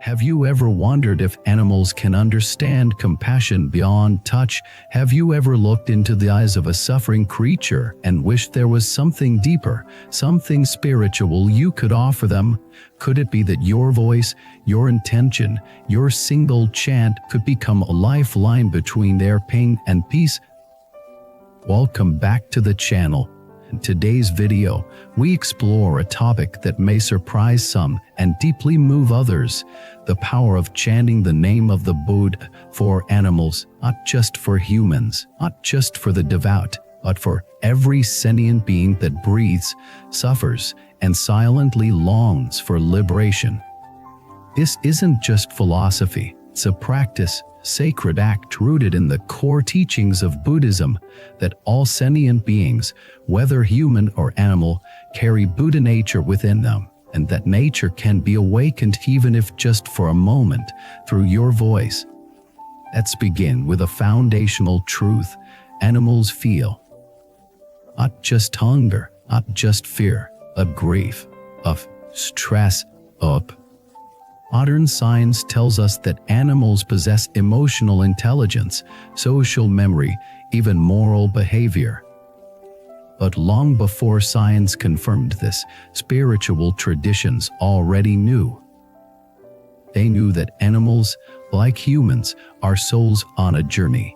Have you ever wondered if animals can understand compassion beyond touch? Have you ever looked into the eyes of a suffering creature and wished there was something deeper, something spiritual you could offer them? Could it be that your voice, your intention, your single chant could become a lifeline between their pain and peace? Welcome back to the channel. In today's video, we explore a topic that may surprise some and deeply move others: the power of chanting the name of the Buddha for animals, not just for humans, not just for the devout, but for every sentient being that breathes, suffers, and silently longs for liberation. This isn't just philosophy, it's a practice, sacred act rooted in the core teachings of Buddhism, that all sentient beings, whether human or animal, carry Buddha nature within them, and that nature can be awakened even if just for a moment through your voice. Let's begin with a foundational truth. Animals feel not just hunger, not just fear, but grief, of stress, of modern science tells us that animals possess emotional intelligence, social memory, even moral behavior. But long before science confirmed this, spiritual traditions already knew. They knew that animals, like humans, are souls on a journey.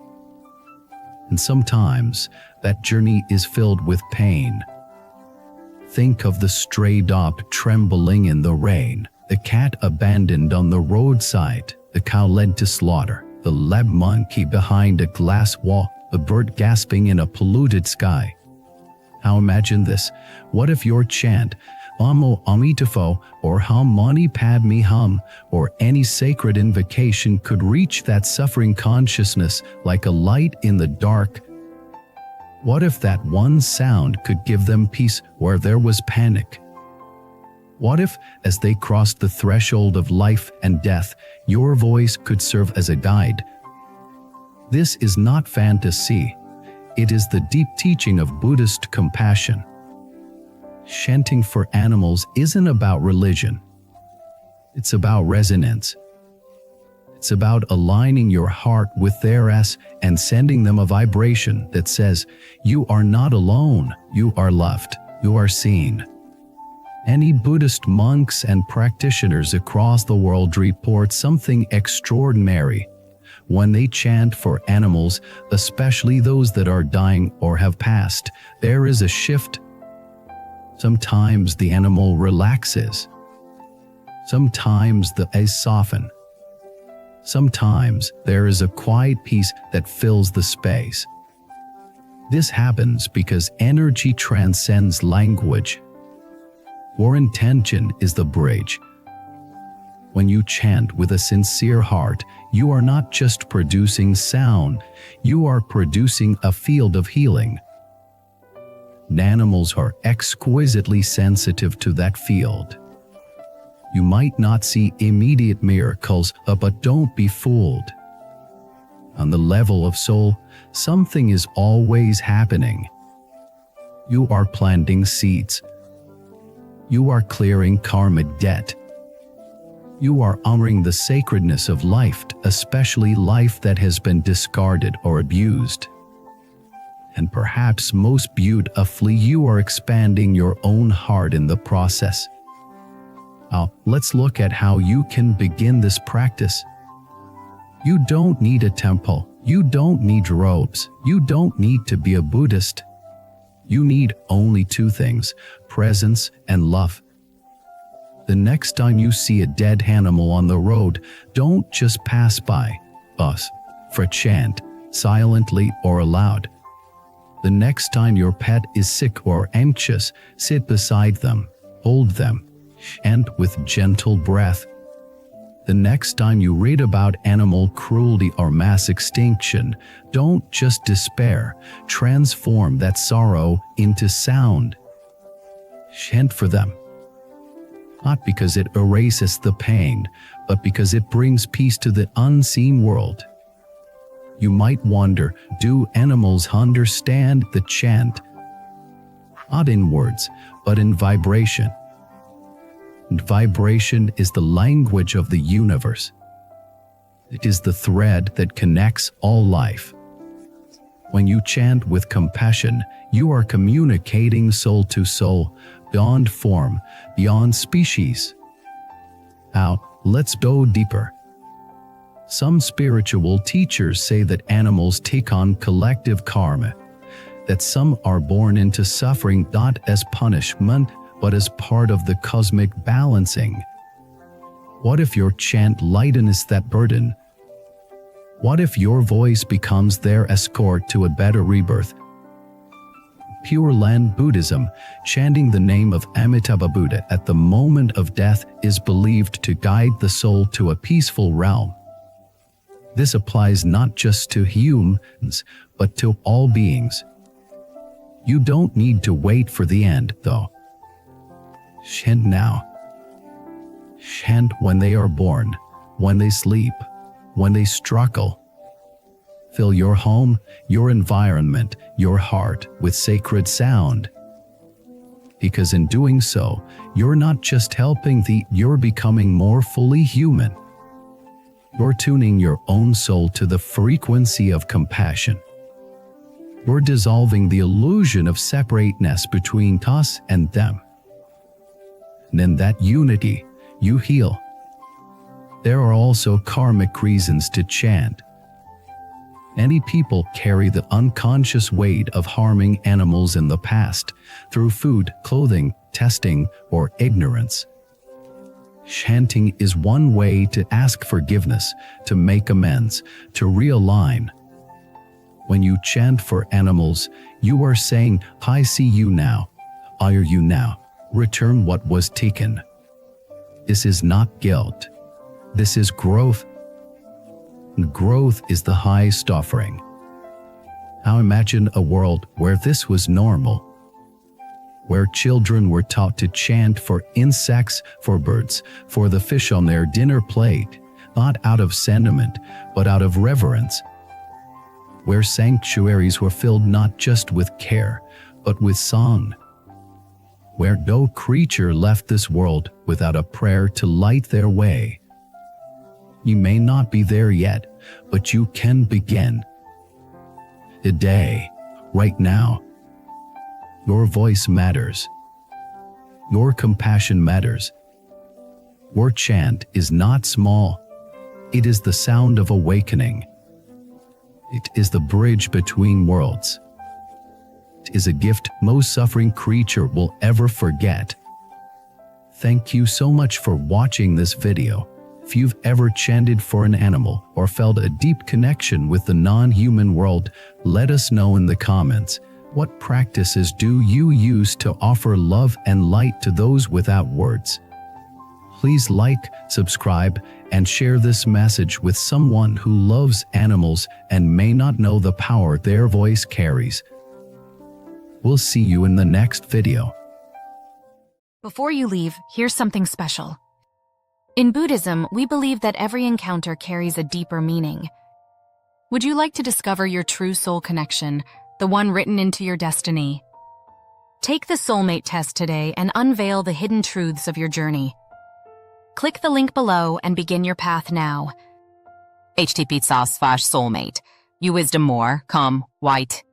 And sometimes that journey is filled with pain. Think of the stray dog trembling in the rain, the cat abandoned on the roadside, the cow led to slaughter, the lab monkey behind a glass wall, a bird gasping in a polluted sky. Now imagine this: what if your chant, Namo Amitabha or Hum Mani Padme Hum, or any sacred invocation could reach that suffering consciousness like a light in the dark? What if that one sound could give them peace where there was panic? What if, as they crossed the threshold of life and death, your voice could serve as a guide? This is not fantasy. It is the deep teaching of Buddhist compassion. Chanting for animals isn't about religion. It's about resonance. It's about aligning your heart with theirs and sending them a vibration that says, "You are not alone, you are loved, you are seen." Many Buddhist monks and practitioners across the world report something extraordinary. When they chant for animals, especially those that are dying or have passed, there is a shift. Sometimes the animal relaxes. Sometimes the eyes soften. Sometimes there is a quiet peace that fills the space. This happens because energy transcends language. Your intention is the bridge. When you chant with a sincere heart, you are not just producing sound, you are producing a field of healing. Animals are exquisitely sensitive to that field. You might not see immediate miracles, but don't be fooled. On the level of soul, something is always happening. You are planting seeds. You are clearing karmic debt. You are honoring the sacredness of life, especially life that has been discarded or abused. And perhaps most beautifully, you are expanding your own heart in the process. Now, let's look at how you can begin this practice. You don't need a temple. You don't need robes. You don't need to be a Buddhist. You need only two things: presence and love. The next time you see a dead animal on the road, don't just pass by us for a chant, silently or aloud. The next time your pet is sick or anxious, sit beside them, hold them, and with gentle breath. The next time you read about animal cruelty or mass extinction, don't just despair, transform that sorrow into sound. Chant for them. Not because it erases the pain, but because it brings peace to the unseen world. You might wonder, do animals understand the chant? Not in words, but in vibration. And vibration is the language of the universe. It is the thread that connects all life. When you chant with compassion, you are communicating soul to soul, beyond form, beyond species. Now, let's go deeper. Some spiritual teachers say that animals take on collective karma, that some are born into suffering not as punishment, but as part of the cosmic balancing. What if your chant lightens that burden? What if your voice becomes their escort to a better rebirth? Pure Land Buddhism, chanting the name of Amitabha Buddha at the moment of death is believed to guide the soul to a peaceful realm. This applies not just to humans, but to all beings. You don't need to wait for the end, though. Chant now. Chant when they are born, when they sleep, when they struggle. Fill your home, your environment, your heart with sacred sound. Because in doing so, you're not just helping you're becoming more fully human. You're tuning your own soul to the frequency of compassion. You're dissolving the illusion of separateness between us and them. And in that unity, you heal. There are also karmic reasons to chant. Many people carry the unconscious weight of harming animals in the past through food, clothing, testing, or ignorance. Chanting is one way to ask forgiveness, to make amends, to realign. When you chant for animals, you are saying, I see you now, I hear you now, return what was taken. This is not guilt. This is growth. And growth is the highest offering. Now imagine a world where this was normal, where children were taught to chant for insects, for birds, for the fish on their dinner plate, not out of sentiment, but out of reverence. Where sanctuaries were filled not just with care, but with song. Where no creature left this world without a prayer to light their way. You may not be there yet, but you can begin. Today, right now. Your voice matters. Your compassion matters. Your chant is not small. It is the sound of awakening. It is the bridge between worlds. It is a gift most suffering creature will ever forget. Thank you so much for watching this video. If you've ever chanted for an animal or felt a deep connection with the non-human world, let us know in the comments. What practices do you use to offer love and light to those without words? Please like, subscribe, and share this message with someone who loves animals and may not know the power their voice carries. We'll see you in the next video. Before you leave, here's something special. In Buddhism, we believe that every encounter carries a deeper meaning. Would you like to discover your true soul connection, the one written into your destiny? Take the Soulmate Test today and unveil the hidden truths of your journey. Click the link below and begin your path now. http://soulmate. You wisdom more, come, white.